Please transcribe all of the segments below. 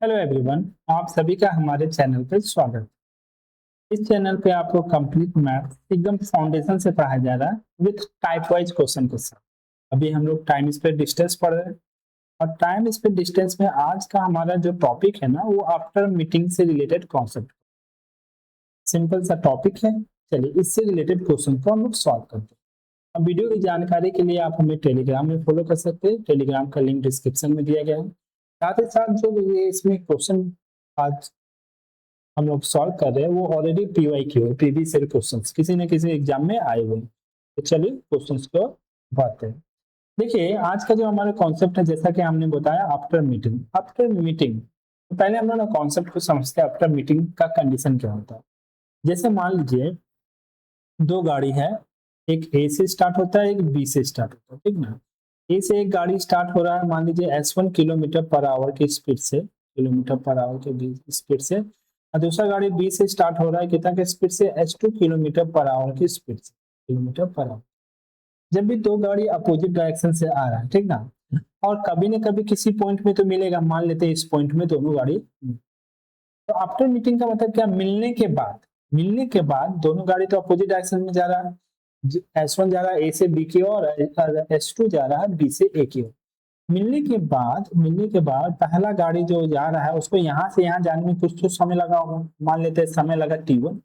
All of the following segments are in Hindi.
हेलो एवरीवन, आप सभी का हमारे चैनल पर स्वागत। इस चैनल पे आपको कंप्लीट मैथ्स एकदम फाउंडेशन से पढ़ाया जा रहा है विथ टाइप वाइज क्वेश्चन के साथ। अभी हम लोग टाइम स्पेड डिस्टेंस पढ़ रहे हैं और टाइम स्पेड डिस्टेंस में आज का हमारा जो टॉपिक है ना वो आफ्टर मीटिंग से रिलेटेड कॉन्सेप्ट। सिंपल सा टॉपिक है। चलिए इससे रिलेटेड क्वेश्चन को हम लोग सॉल्व करते हैं। अब वीडियो की जानकारी के लिए आप हमें टेलीग्राम में फॉलो कर सकते हैं। टेलीग्राम का लिंक डिस्क्रिप्शन में दिया गया है। साथ ही साथ जो ये इसमें क्वेश्चन आज हम लोग सॉल्व कर रहे हैं वो ऑलरेडी पीवाईक्यू है, प्रीवियस ईयर क्वेश्चंस किसी न किसी एग्जाम में आए हुए हैं। तो चलिए क्वेश्चंस को बढ़ते हैं। देखिए आज का जो हमारा कॉन्सेप्ट है, जैसा कि हमने बताया आफ्टर मीटिंग। आफ्टर मीटिंग तो पहले हम लोग कॉन्सेप्ट को समझते हैं। आफ्टर मीटिंग का कंडीशन क्या होता है। जैसे मान लीजिए दो गाड़ी है, एक ए से स्टार्ट होता है, एक बी से स्टार्ट होता है, ठीक ना। ए से एक गाड़ी स्टार्ट हो रहा है, मान लीजिए S1 किलोमीटर पर आवर की स्पीड से, किलोमीटर पर आवर की स्पीड से, और दूसरा गाड़ी बी से स्टार्ट हो रहा है कितना की स्पीड से, S2 किलोमीटर पर आवर की स्पीड से, किलोमीटर पर आवर। जब भी दो गाड़ी अपोजिट डायरेक्शन से आ रहा है, ठीक ना, और कभी न कभी किसी पॉइंट में तो मिलेगा, मान लेते हैं इस पॉइंट में दोनों गाड़ी। तो आफ्टर मीटिंग का मतलब क्या, मिलने के बाद। मिलने के बाद दोनों गाड़ी तो अपोजिट डायरेक्शन में जा रहा है। S1 जा रहा है ए से बी की ओर, S2 जा रहा है बी से ए की ओर। मिलने के बाद पहला गाड़ी जो जा रहा है उसको यहाँ से यहाँ जाने में कुछ तो समय लगा होगा, मान लेते हैं समय लगा T1।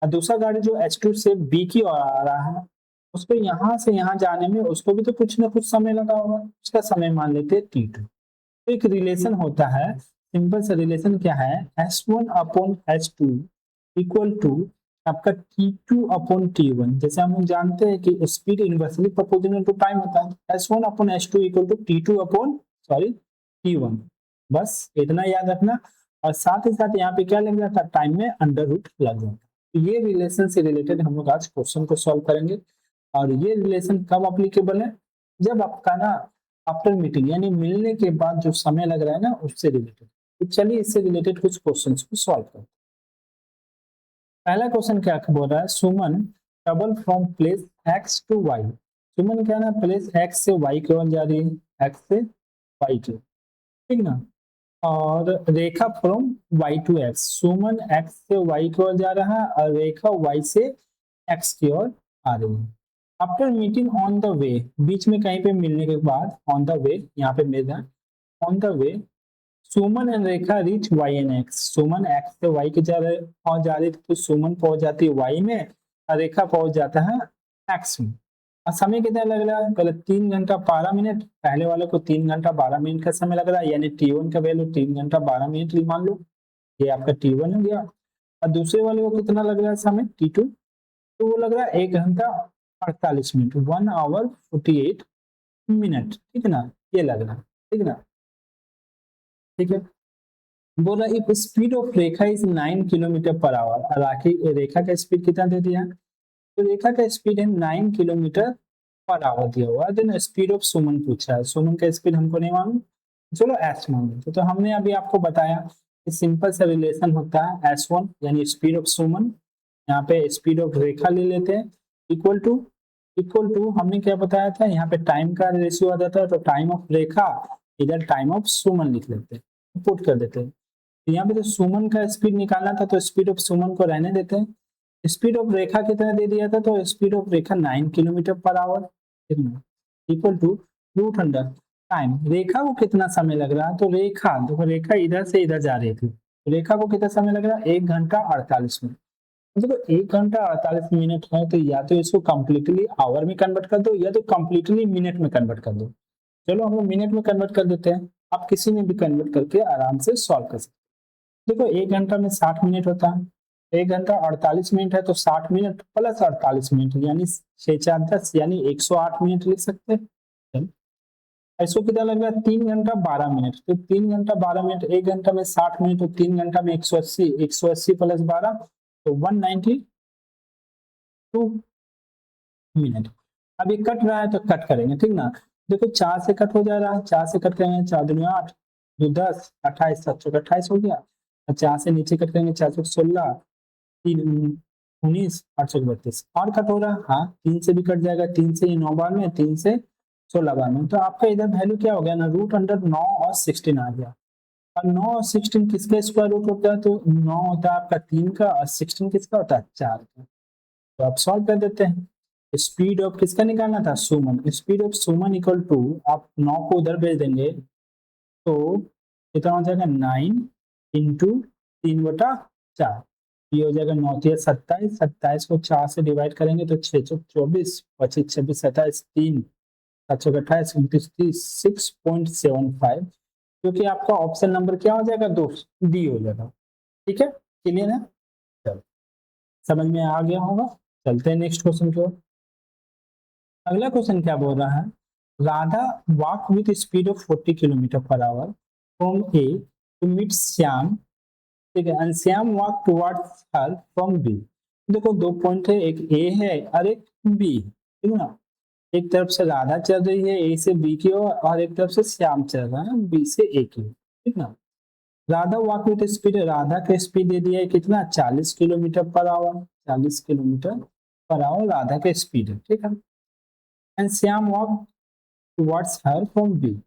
और दूसरा गाड़ी जो H2 से बी की ओर आ रहा है उसको यहाँ से यहाँ जाने में उसको भी तो कुछ ना कुछ समय लगा होगा, उसका समय मान लेते हैं T2। तो एक रिलेशन होता है, सिंपल सा रिलेशन क्या है, S1 upon H2 equal to आपका T2 अपॉन T1। जैसे हम लोग जानते हैं कि speed inversely proportional to time होता है। S1 upon H2 equal to T2 upon T1। बस इतना याद रखना। और साथ ही साथ यहाँ पे क्या लग जाता है, टाइम में अंडर रूट लग जाता है। तो ये रिलेशन से रिलेटेड हम लोग आज क्वेश्चन को सॉल्व करेंगे। और ये रिलेशन कब अप्लीकेबल है, जब आपका ना आफ्टर मीटिंग यानी मिलने के बाद जो समय लग रहा है ना उससे रिलेटेड। तो चलिए इससे रिलेटेड कुछ क्वेश्चंस को सॉल्व करते हैं। पहला क्वेश्चन क्या बोल रहा है, Suman travel from place X to Y. Suman क्या ना प्लेस एक्स से वाई की ओर जा रही है, एक्स से वाई की, ठीक ना। और Rekha from Y to X, Suman X से वाई की ओर जा रहा है और रेखा वाई से एक्स की ओर आ रही है। After meeting on the way, बीच में कहीं पे मिलने के बाद ऑन द वे यहाँ पे मिल रहा है, on the way Suman and Rekha reach Y and X. Suman X से वाई के पहुंच जा रही थी, तो सुमन पहुंच जाती है वाई में और रेखा पहुंच जाता है एक्स में। और समय कितना लग रहा है, पहले 3 घंटा 12 मिनट, पहले वाले को 3 घंटा 12 मिनट का समय लग रहा है, यानी T1 का वैल्यू 3 घंटा 12 मिनट मान लो, ये आपका T1 हो गया। और दूसरे वाले को कितना लग रहा है समय T2, तो वो लग रहा है 1 घंटा 48 मिनट, 1 आवर 48 मिनट, ठीक है ना, ये लग रहा है, ठीक है ना। ठीक है, बोला if speed of Rekha is 9 kilometre per hour. Rakhi Rekha का स्पीड कितना दे दिया है, तो रेखा का स्पीड है 9 किलोमीटर पर आवर दिया हुआ है। देन स्पीड ऑफ सुमन पूछा है, सुमन का स्पीड हमको नहीं मालूम, चलो एस मान लेते। तो हमने अभी आपको बताया कि सिंपल सा रिलेशन होता है S1 यानी स्पीड ऑफ सुमन, यहाँ पे स्पीड ऑफ रेखा ले लेते हैं, इक्वल टू हमने क्या बताया था, यहाँ पे टाइम का रेशियो आ जाता है, तो टाइम ऑफ रेखा इधर टाइम ऑफ सुमन लिख लेते हैं, पुट कर देते हैं। तो यहाँ पे तो सुमन का स्पीड निकालना था, तो स्पीड ऑफ सुमन को रहने देते हैं। स्पीड ऑफ रेखा कितना दे दिया था, तो speed of Rekha 9 kilometre per hour, equal to root under time. Rekha को कितना समय लग रहा है, तो रेखा देखो, रेखा इधर से इधर जा रही थी, तो रेखा को कितना समय लग रहा है, 1 घंटा 48 मिनट। देखो 1 घंटा 48 मिनट है, तो या तो इसको कंप्लीटली आवर में कन्वर्ट कर दो या तो कंप्लीटली मिनट में कन्वर्ट कर दो। चलो हम लोग मिनट में कन्वर्ट कर देते हैं, आप किसी में भी कन्वर्ट करके आराम से सॉल्व कर सकते हैं। देखो 1 घंटा में 60 मिनट होता है, 1 घंटा 48 मिनट है, तो 60 मिनट प्लस 48 मिनट यानी 6 4 10 यानी 108 मिनट लिख सकते हैं। चलो, इसको कितना लग रहा है, 3 घंटा 12 मिनट। तो 3 घंटा 12 मिनट, 1 घंटा में 60 मिनट, तो 3 घंटा में 180, 180 प्लस 12 तो 192 मिनट। अब ये कट रहा है तो कट करेंगे, ठीक ना। देखो 4 से कट हो जा रहा है, 4 से कट करेंगे, 4 दूनी 8, 2 10, 28, 7 चौक 28 हो गया। और 4 से नीचे कट करेंगे, 4 चौक 16, 3 19, 8 चौक 32। और कट हो रहा है, हाँ 3 से भी कट जाएगा, 3 से ये 9 बार में, 3 से 16 बार में। तो आपका इधर वैल्यू क्या हो गया ना, रूट अंडर 9 और 16 आ गया। और 9 और 16 किसका स्क्वायर रूट होता है? तो 9 होता है आपका 3 का और 16 किसका होता है? 4 का। तो आप सॉल्व कर देते हैं। स्पीड ऑफ किसका निकालना था? Suman. Speed of Suman equal to, आप 9 को उधर भेज देंगे तो कितना हो जाएगा? 9 इंटू 3/4। ये हो जाएगा 9 3 27, 27 को 4 से डिवाइड करेंगे तो 6 चौक 24, 25 26 27, 3 7 चौक 28, 29 30, 6.75, क्योंकि आपका ऑप्शन नंबर क्या हो जाएगा? 2 डी हो जाएगा। ठीक है, क्लियर है? चलो, समझ में आ गया होगा। चलते हैं नेक्स्ट क्वेश्चन की ओर। अगला क्वेश्चन क्या बोल रहा है? Radha walk with speed of 40 kilometre per hour from A to meet Shyam, ठीक है, and Shyam walk towards her from B. देखो दो पॉइंट है, एक ए है और एक बी, ठीक है ना। एक तरफ से राधा चल रही है ए से बी की ओर और एक तरफ से श्याम चल रहा है बी से ए की ओर, ठीक ना। Radha walk with speed, Radha का स्पीड दे दिया है कितना? 40 kilometre per hour, 40 kilometre per hour Radha का स्पीड है, ठीक है। And Shyam walk towards her from B.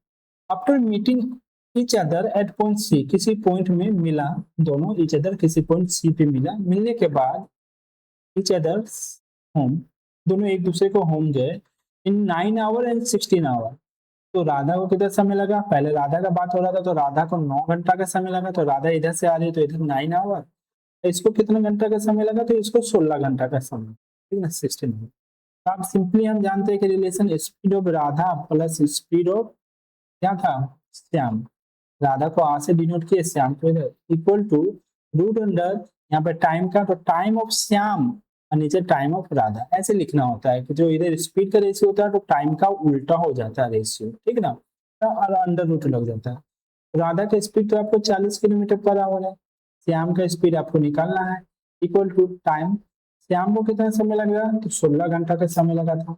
After meeting each other at point C, किसी पॉइंट में मिला, दोनों ईच अदर किसी पॉइंट सी पे मिला, मिलने के बाद ईच अदर होम, दोनों एक दूसरे को होम गए इन 9 आवर एंड 16 आवर। तो राधा को कितना समय लगा? पहले राधा का बात हो रहा था तो राधा को 9 घंटा का समय लगा, तो राधा इधर से आ रही है तो इधर 9 आवर। इसको कितना घंटा का समय लगा? तो इसको 16 घंटा का समय, ठीक है, 16 आवर। अब सिंपली हम जानते हैं कि relation speed of Radha plus speed of क्या था? श्याम। राधा को आर से डिनोट किए, श्याम को इधर, इक्वल टू रूट अंडर यहाँ पे टाइम का, तो टाइम ऑफ श्याम और नीचे टाइम ऑफ राधा, ऐसे लिखना होता है कि जो इधर स्पीड का रेशियो होता है तो टाइम का उल्टा हो जाता है रेशियो, ठीक ना, और अंडर रूट लग जाता है। राधा का स्पीड तो आपको 40 किलोमीटर पर आवर है, श्याम का स्पीड आपको निकालना है, इक्वल टू टाइम। श्याम को कितना समय लगा? तो 16 घंटा का समय लगा था।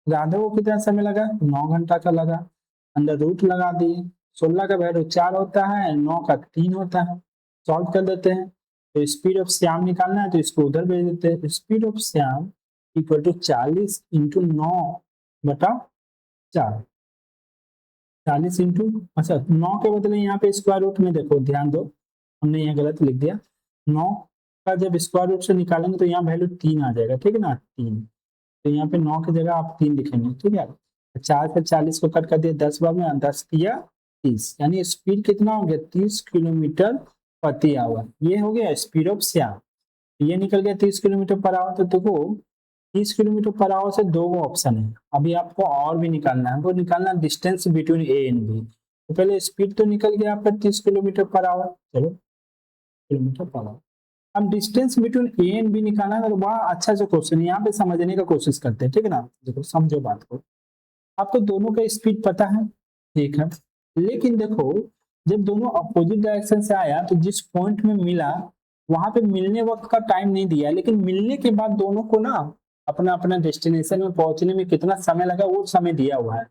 राधा को कितना समय लगा? 9 घंटा का लगा, अंडर रूट लगा दिए। 16 का वैल्यू 4 होता है, 9 का 3 होता है। सॉल्व कर देते हैं, तो स्पीड ऑफ श्याम निकालना है तो इसको उधर भेज देते हैं। Speed of Shyam equal to 40 into 9/4। 40 into, अच्छा 9 के बदले यहाँ पे स्क्वायर रूट में देखो, ध्यान दो, हमने यहाँ गलत लिख दिया। 9 का जब स्क्वायर रूट से निकालेंगे तो यहाँ वैल्यू 3 आ जाएगा, ठीक है ना, 3। तो यहाँ पे 9 की जगह आप 3 लिखेंगे, ठीक है। 4 से 40 को कट कर दिया, 10 बार में 10 किया 30, यानी स्पीड कितना हो गया? 30 किलोमीटर प्रति आवर। ये हो गया स्पीड ऑफ श्याम। ये निकल गया 30 किलोमीटर पर आवर। तो देखो 30 किलोमीटर पर आवर से दो ऑप्शन है, अभी आपको और भी निकालना है, वो निकालना distance between A and B. तो पहले स्पीड तो निकल गया आपका 30 किलोमीटर पर आवर, चलो किलोमीटर पर आवर। अब distance between A and B निकालना है, तो बड़ा अच्छा सा क्वेश्चन है, यहाँ पे समझने का कोशिश करते हैं, ठीक है ना। देखो समझो बात को, आपको दोनों का स्पीड पता है, ठीक है, लेकिन देखो जब दोनों अपोजिट डायरेक्शन से आया तो जिस पॉइंट में मिला वहां पे मिलने वक्त का टाइम नहीं दिया, लेकिन मिलने के बाद दोनों को ना अपना अपना डेस्टिनेशन में पहुंचने में कितना समय लगा वो समय दिया हुआ है।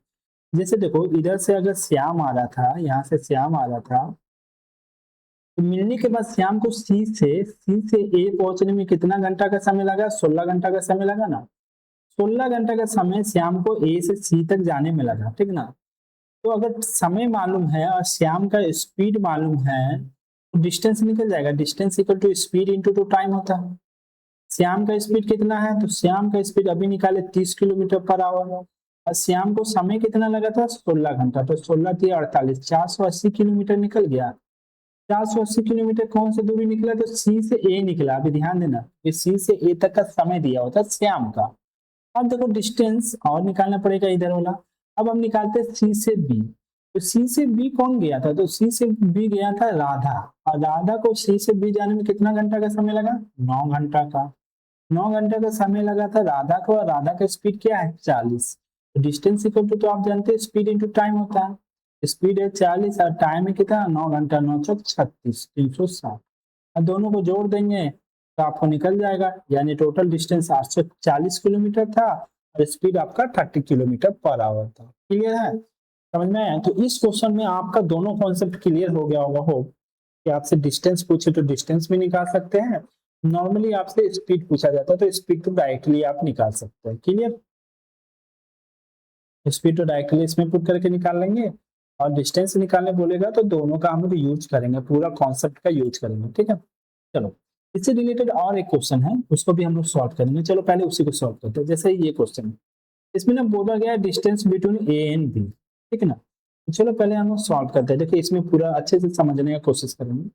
जैसे देखो इधर से अगर श्याम आ रहा था, यहाँ से श्याम आ रहा था, तो मिलने के बाद श्याम को सी से ए पहुंचने में कितना घंटा का समय लगा? 16 घंटा का समय लगा ना। 16 घंटा का समय श्याम को ए से सी तक जाने में लगा, ठीक ना। तो अगर समय मालूम है और श्याम का स्पीड मालूम है तो डिस्टेंस निकल जाएगा। Distance equal to speed into to time होता है। श्याम का स्पीड कितना है? तो श्याम का स्पीड अभी निकाले 30 किलोमीटर पर आवर है, और श्याम को समय कितना लगा था? 16 घंटा। तो 16 3 48, 480 किलोमीटर निकल गया। 480 किलोमीटर कौन सी दूरी निकला? तो सी से ए निकला। अभी ध्यान देना, सी से ए तक का समय दिया होता है श्याम का। अब देखो डिस्टेंस और निकालना पड़ेगा इधर वाला। अब हम निकालते हैं सी से बी। तो सी से बी कौन गया था? तो सी से बी गया था राधा, और राधा को सी से बी जाने में कितना घंटा का समय लगा? 9 घंटा का। 9 घंटे का समय लगा था राधा को, और राधा का स्पीड क्या है? 40। तो डिस्टेंस इक्वल टू, तो आप जानते हैं स्पीड इंटू टाइम होता है। स्पीड है 40 और टाइम है कितना? 9 घंटा, 9 चौक 36, 360। और दोनों को जोड़ देंगे तो आपको निकल जाएगा, यानी टोटल डिस्टेंस 840 किलोमीटर था और स्पीड आपका 30 किलोमीटर पर आवर था। क्लियर है? समझ में आया? तो इस क्वेश्चन में आपका दोनों कॉन्सेप्ट क्लियर हो गया होगा। हो कि आपसे डिस्टेंस पूछे तो डिस्टेंस भी निकाल सकते हैं, नॉर्मली आपसे स्पीड पूछा जाता है तो स्पीड तो डायरेक्टली आप निकाल सकते हैं। क्लियर? स्पीड तो डायरेक्टली इसमें पुट करके निकाल लेंगे, और डिस्टेंस निकालने बोलेगा तो दोनों का हम लोग यूज करेंगे, पूरा कॉन्सेप्ट का यूज करेंगे, ठीक है। चलो, इससे रिलेटेड और एक क्वेश्चन है, उसको भी हम लोग सॉल्व करेंगे। चलो पहले उसी को सॉल्व करते हैं। जैसे ये क्वेश्चन है, इसमें ना बोला गया है distance between A and B, ठीक है ना। तो चलो पहले हम लोग सॉल्व करते हैं। देखिए इसमें पूरा अच्छे से समझने का कोशिश करेंगे।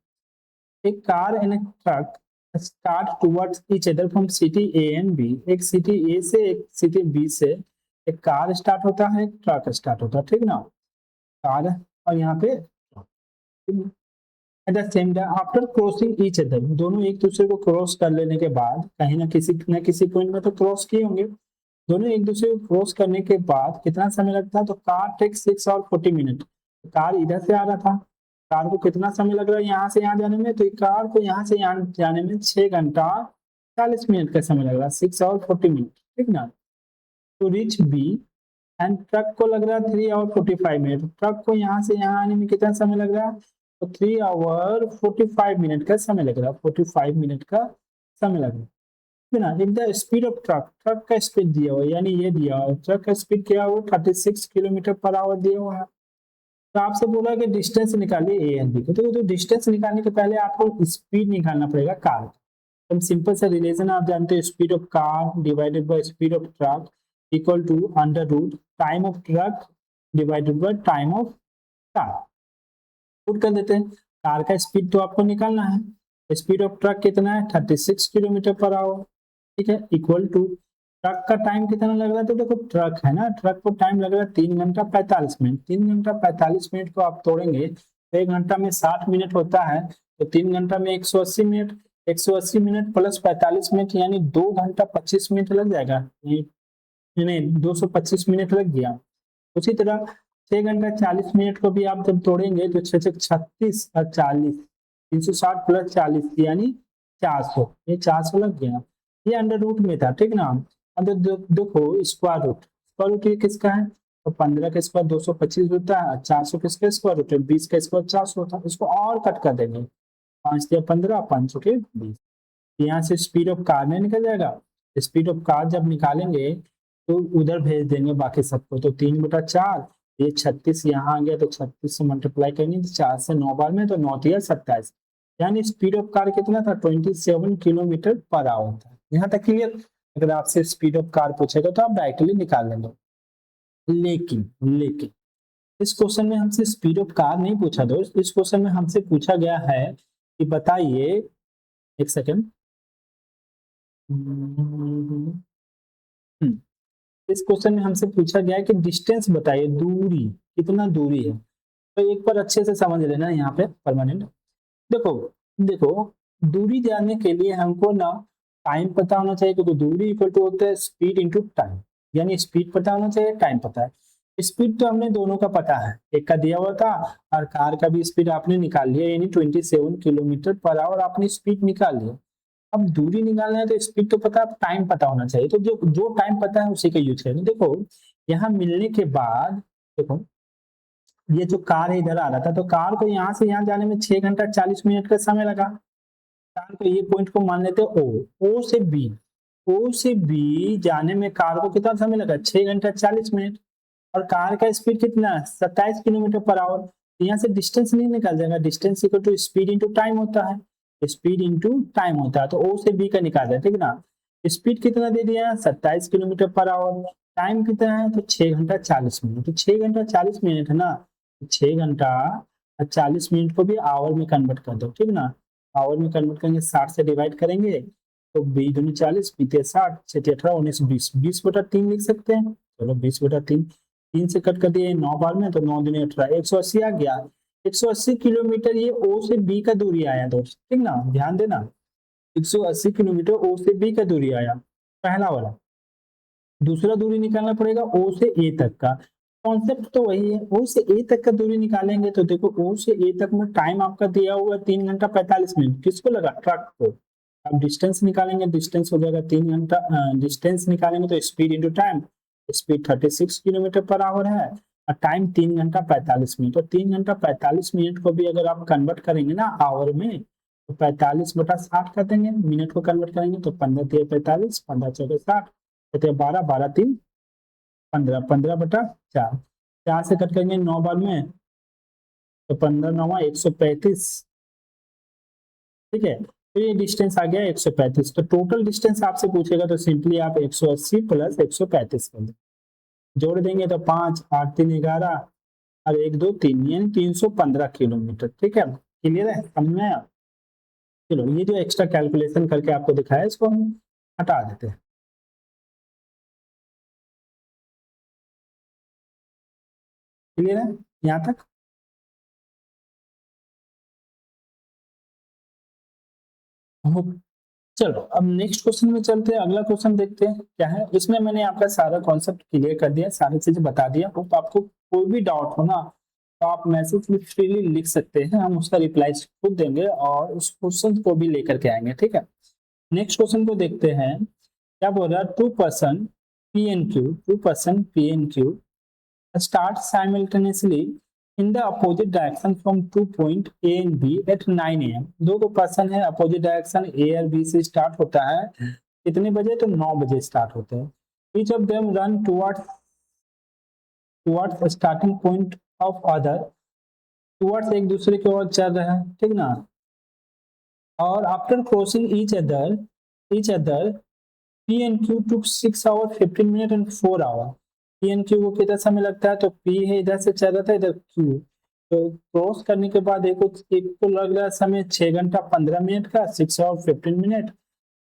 A car and a truck start towards each other from city A and B। एक सिटी ए से एक सिटी बी से एक कार स्टार्ट होता है, एक ट्रक स्टार्ट होता है, ठीक ना। कार और यहाँ पे at the same time after crossing each other, दोनों एक दूसरे को क्रॉस कर लेने के बाद, कहीं ना किसी पॉइंट में तो क्रॉस किए होंगे, दोनों एक दूसरे को क्रॉस करने के बाद कितना समय लगता है, तो कार टेक 6 और 40 मिनट। कार इधर से आ रहा था, कार को कितना समय लग रहा है यहाँ से यहाँ जाने में, तो कार को यहाँ से यहाँ जाने में 6 घंटा 40 मिनट का समय लग रहा है, 6 और 40 मिनट, ठीक ना। तो रिच बी एंड ट्रक को लग रहा है 3 और 45 मिनट। ट्रक को यहाँ से यहाँ आने में कितना समय लग रहा है, तो 3 और 45 मिनट का समय लग रहा है, 45 मिनट का समय लग रहा है, ठीक है ना। In the speed of truck, truck का स्पीड दिया हुआ है, यानी ये दिया हुआ है, ट्रक का स्पीड क्या हुआ 36 किलोमीटर पर आवर दिया हुआ है। तो आपसे बोला कि डिस्टेंस निकालिए ए एंड बी को, तो डिस्टेंस निकालने के पहले आपको स्पीड निकालना पड़ेगा कार का। हम सिंपल सा रिलेशन आप जानते हैं, speed of car divided by speed of truck equal to under root time of truck divided by time of car. Put कर देते हैं, कार का स्पीड तो आपको निकालना है, स्पीड ऑफ ट्रक कितना है 36 किलोमीटर पर आवर, ठीक है, इक्वल टू ट्रक का टाइम कितना लग रहा है, तो देखो ट्रक है ना, ट्रक को टाइम लग रहा है 3 घंटा 45 मिनट। 3 घंटा 45 मिनट को आप तोड़ेंगे तो 1 घंटा में 60 मिनट होता है, तो 3 घंटा में 180 मिनट, 180 मिनट प्लस 45 मिनट यानी 2 घंटा 25 मिनट लग जाएगा, नहीं 225 मिनट लग गया। उसी तरह 6 घंटा 40 मिनट को भी आप जब तोड़ेंगे तो 6 36 और 40, 360 प्लस 40 यानी 400, ये 400 लग गया। ये अंडर रूट में था, ठीक ना। अब देखो स्क्वायर रूट ये किसका है, तो 15 का स्क्वायर 225 होता है, 400 किसका स्क्वायर रूट है 20 का स्क्वायर 400 होता है। इसको और कट कर देंगे, 5 या 15 500 के 20, यहाँ से स्पीड ऑफ कार नहीं निकल जाएगा। स्पीड ऑफ कार जब निकालेंगे तो उधर भेज देंगे बाकी सबको, तो 3/4, ये 36 यहाँ आ गया, तो 36 से मल्टीप्लाई करेंगे तो 4 से 9 बार में, तो 9×3 = 27, यानी स्पीड ऑफ कार कितना था 27 किलोमीटर पर आवर था। यहाँ तक क्लियर। अगर आपसे स्पीड ऑफ कार पूछेगा तो आप डायरेक्टली निकाल लेंगे। लेकिन लेकिन इस क्वेश्चन में हमसे स्पीड ऑफ कार नहीं पूछा दोस्त, इस क्वेश्चन में हमसे पूछा गया है कि बताइए, एक सेकेंड, इस क्वेश्चन में हमसे पूछा गया है कि डिस्टेंस बताइए, दूरी, कितना दूरी है। तो एक बार अच्छे से समझ लेना यहाँ पे परमानेंट। देखो देखो, दूरी जानने के लिए हमको ना टाइम पता होना चाहिए, क्योंकि दूरी इक्वल टू होता है स्पीड इंटू टाइम, यानी स्पीड पता होना चाहिए, टाइम पता है। स्पीड तो हमने दोनों का पता है, एक का दिया हुआ था और कार का भी स्पीड आपने निकाल लिया, यानी 27 किलोमीटर पर आवर आपने स्पीड निकाल लिया। अब दूरी निकालना है तो स्पीड तो पता है, टाइम पता होना चाहिए, तो जो जो टाइम पता है उसी का यूज करेंगे। देखो यहाँ मिलने के बाद, देखो ये जो कार है इधर आ रहा था, तो कार को यहाँ से यहाँ जाने में 6 घंटा 40 मिनट का समय लगा। कार को ये पॉइंट को मान लेते ओ, ओ से बी जाने में कार को कितना समय लगा 6 घंटा 40 मिनट, और कार का स्पीड कितना 27 किलोमीटर पर आवर। यहाँ से डिस्टेंस नहीं निकल जाएगा, distance equal to speed into time होता है, स्पीड इंटू टाइम होता है, तो ओ से बी का निकाल दिया, ठीक ना। स्पीड कितना दे दिया 27 किलोमीटर पर आवर, टाइम कितना है तो 6 घंटा 40 मिनट, तो 6 घंटा 40 मिनट है ना, 6 घंटा 40 मिनट को भी आवर में कन्वर्ट कर दो, ठीक ना। आवर में कन्वर्ट करेंगे 60 से डिवाइड करेंगे तो 20×40 बीते 60, 6×18 19 20 लिख सकते हैं। चलो 20/3, 3 से कट कर दिए 9 बार में, तो 9×2 = 18, 180 आ गया। 180 किलोमीटर ये ओ से बी का दूरी आया दोस्त, ठीक ना, ध्यान देना। 180 किलोमीटर ओ से बी का दूरी आया, पहला वाला। दूसरा दूरी निकालना पड़ेगा ओ से ए तक का, कॉन्सेप्ट तो वही है, ओ से ए तक का दूरी निकालेंगे तो देखो ओ से ए तक में टाइम आपका दिया हुआ है 3 घंटा 45 मिनट, किसको लगा ट्रक को। अब डिस्टेंस निकालेंगे, डिस्टेंस हो जाएगा 3 घंटा, डिस्टेंस निकालेंगे तो speed into time, speed 36 kilometre per our है और टाइम 3 घंटा 45 मिनट, तो 3 घंटा 45 मिनट को भी अगर आप कन्वर्ट करेंगे ना आवर में, तो 45/60 कर देंगे, मिनट को कन्वर्ट करेंगे तो 15×3 = 45, 15×4 = 60, 12, 12×3 = 15, 15/4, 4 से कट करेंगे 9 बार में तो 15 9 135, ठीक है। तो ये डिस्टेंस आ गया 135। तो टोटल डिस्टेंस आपसे पूछेगा तो सिंपली आप 180 प्लस 135 कर दें, जोड़ देंगे तो 5 8 3 11 और 1 2 3 यानी 315 किलोमीटर। ठीक है, क्लियर है, समझ में आया। चलो ये जो एक्स्ट्रा कैलकुलेशन करके आपको दिखाया इसको हम हटा देते हैं। क्लियर है यहाँ तक। चलो अब नेक्स्ट क्वेश्चन में चलते हैं। अगला क्वेश्चन देखते हैं क्या है। इसमें मैंने आपका सारा कॉन्सेप्ट क्लियर कर दिया, सारी चीजें बता दिया। होप आपको कोई भी डाउट हो ना तो आप मैसेज में फ्रीली लिख सकते हैं, हम उसका रिप्लाई खुद देंगे और उस क्वेश्चन को भी लेकर के आएंगे। ठीक है, नेक्स्ट क्वेश्चन को देखते हैं। क्या बोल रहा है, 2% PNQ, 2% PNQ start simultaneously in the opposite direction from 2 point A and B at 9 AM। दो पर्सन है, अपोजिट डायरेक्शन A और B से स्टार्ट होता है, कितने बजे, तो 9 बजे स्टार्ट होते हैं। each of them run towards a starting point of other, towards एक दूसरे की ओर चल रहे हैं, ठीक ना। और after crossing each other P and Q took 6 hours 15 minutes and 4 hours। P and Q को कितना समय लगता है, तो P है इधर से चल रहा था, इधर Q, तो क्रॉस करने के बाद एक को लग रहा है समय 6 घंटा 15 मिनट का, 6 आवर 15 मिनट,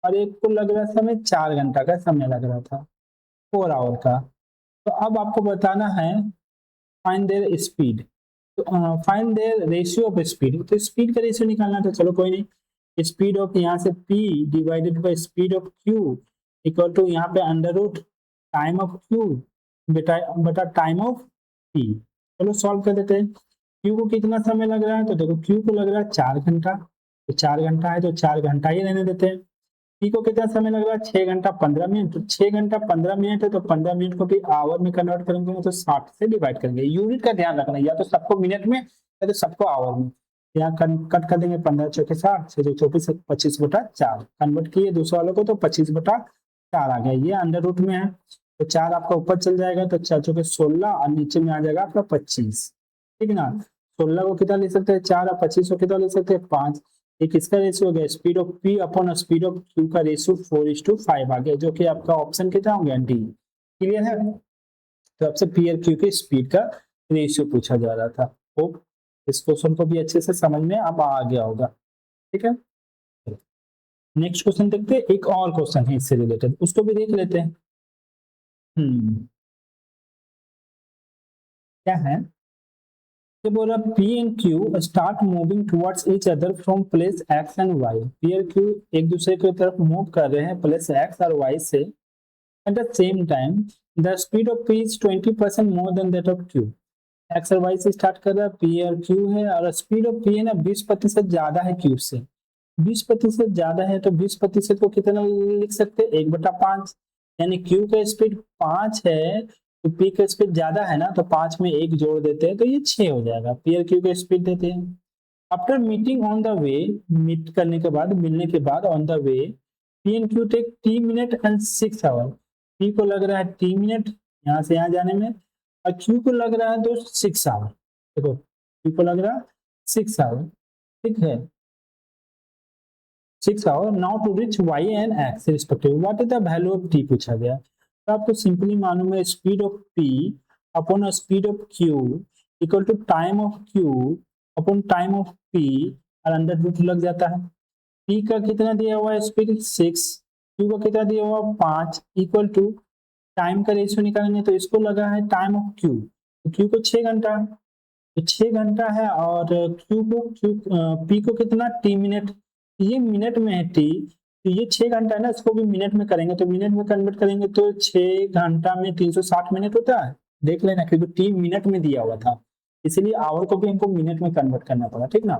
और एक को लग रहा है समय 4 घंटा का समय लग रहा था, 4 आवर का। तो अब आपको बताना है find there speed, find their ratio of speed. तो स्पीड का रेशियो निकालना, तो चलो कोई नहीं, स्पीड ऑफ यहाँ से P divided by speed of Q equal to यहाँ पे under root time of Q बटा टाइम ऑफ P। चलो सॉल्व कर देते हैं। Q को कितना समय लग रहा है, तो देखो Q को लग रहा है 4 घंटा, तो 4 घंटा है तो 4 घंटा ही रहने देते हैं। P को कितना समय लग रहा है, 6 घंटा 15 मिनट, तो 6 घंटा 15 मिनट है तो 15 मिनट को भी आवर में कन्वर्ट करेंगे तो 60 से डिवाइड करेंगे। यूनिट का ध्यान रखना, या तो सबको मिनट में या तो सबको आवर में। यहाँ कट कर देंगे, 15 चौके 60, 6 24 25 बटा 4 कन्वर्ट किए दूसरे वालों को तो 25 बटा 4 आ गया। ये अंडर रूट में है तो 4 आपका ऊपर चल जाएगा तो 4 चौके 16 और नीचे में आ जाएगा आपका 25, ठीक ना। 16 को कितना ले सकते हैं 4 और 25 को कितना ले सकते हैं 5। एक इसका रेशियो हो गया, speed of P upon speed of Q का रेशियो 4:5 आ गया, जो कि आपका ऑप्शन कितना हो गया डी। क्लियर है, तो आपसे P और Q की स्पीड का रेशियो पूछा जा रहा था। होप इस क्वेश्चन को भी अच्छे से समझ में अब आ गया होगा। ठीक है, नेक्स्ट क्वेश्चन देखते हैं। एक और क्वेश्चन है इससे रिलेटेड, उसको भी देख लेते हैं। क्या है, ये बोल रहा P and Q start moving towards each other from place X and Y। P और Q एक दूसरे की तरफ मूव कर रहे हैं प्लेस X और Y से। At the same time the speed of P is 20% more than that of Q। X और Y से स्टार्ट कर रहा है, P और Q है, और स्पीड ऑफ P है ना 20% ज्यादा है Q से। 20% ज्यादा है तो 20% को कितना लिख सकते हैं, 1/5, यानी Q का स्पीड 5 है तो P का स्पीड ज्यादा है ना, तो 5 में 1 जोड़ देते हैं तो ये 6 हो जाएगा। P और Q का स्पीड देते हैं। After meeting on the way, meet करने के बाद, मिलने के बाद on the way, P and Q take T minute and 6 hour. P को लग रहा है T मिनट यहाँ से यहाँ जाने में, और Q को लग रहा है तो 6 आवर। देखो Q को लग रहा है 6 आवर, ठीक है, 6 hours now to reach y and x respectively। What is the value of t पूछा गया, तो आपको सिंपली मालूम है speed of p upon speed of q equal to time of q upon time of p और अंडर रूट लग जाता है। p का कितना दिया हुआ है स्पीड 6, q का कितना दिया हुआ 5 इक्वल टू टाइम का रेशियो निकालेंगे तो इसको लगा है टाइम ऑफ q, तो q को 6 घंटा, तो 6 घंटा है, और p को कितना t मिनट, ये मिनट में है टी, तो ये 6 घंटा है ना, इसको भी मिनट में करेंगे तो मिनट में कन्वर्ट करेंगे तो 6 घंटा में 360 मिनट होता है। देख लेना क्योंकि टी मिनट में दिया हुआ था, इसीलिए आवर को भी हमको मिनट में कन्वर्ट करना पड़ा, ठीक ना।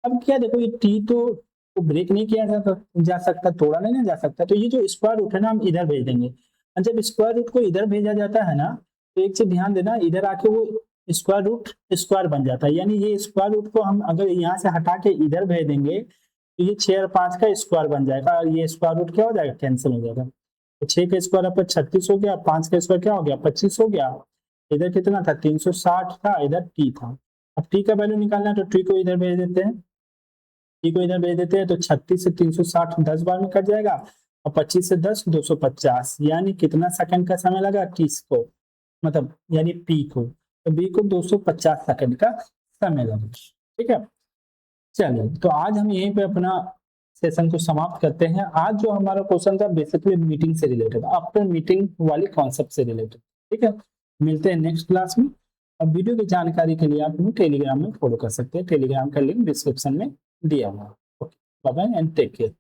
अब क्या देखो, ये टी तो ब्रेक नहीं किया जा सकता, तोड़ा नहीं जा सकता, तो ये जो स्क्वायर रूट है ना हम इधर भेज देंगे। और जब स्क्वायर रूट को इधर भेजा जाता है ना, तो एक चीज ध्यान देना, इधर आके वो स्क्वायर रूट स्क्वायर बन जाता है, यानी ये स्क्वायर रूट को हम अगर यहाँ से हटा के इधर भेज देंगे तो ये 6 और 5 का स्क्वायर बन जाएगा, और ये स्क्वायर रूट क्या हो जाएगा, कैंसिल हो जाएगा। तो 6 का स्क्वायर आपका 36 हो गया, 5 का स्क्वायर क्या हो गया 25 हो गया, इधर कितना था 360 था, इधर टी था, अब टी का वैल्यू निकालना है तो टी को इधर भेज देते हैं, टी को इधर भेज देते हैं तो 36 से 360 10 बार में कट जाएगा और 25 से 10 250, यानी कितना सेकंड का समय लगा 30 को, मतलब यानी पी को, तो बी को 250 सेकंड का समय लगा। ठीक है, चलिए तो आज हम यहीं पे अपना सेशन को समाप्त करते हैं। आज जो हमारा क्वेश्चन था बेसिकली मीटिंग से रिलेटेड, आफ्टर मीटिंग वाली कॉन्सेप्ट से रिलेटेड। ठीक है, मिलते हैं नेक्स्ट क्लास में। अब वीडियो की जानकारी के लिए आप हमें टेलीग्राम में फॉलो कर सकते हैं, टेलीग्राम का लिंक डिस्क्रिप्शन में दिया हुआ है। Okay, bye bye and take care.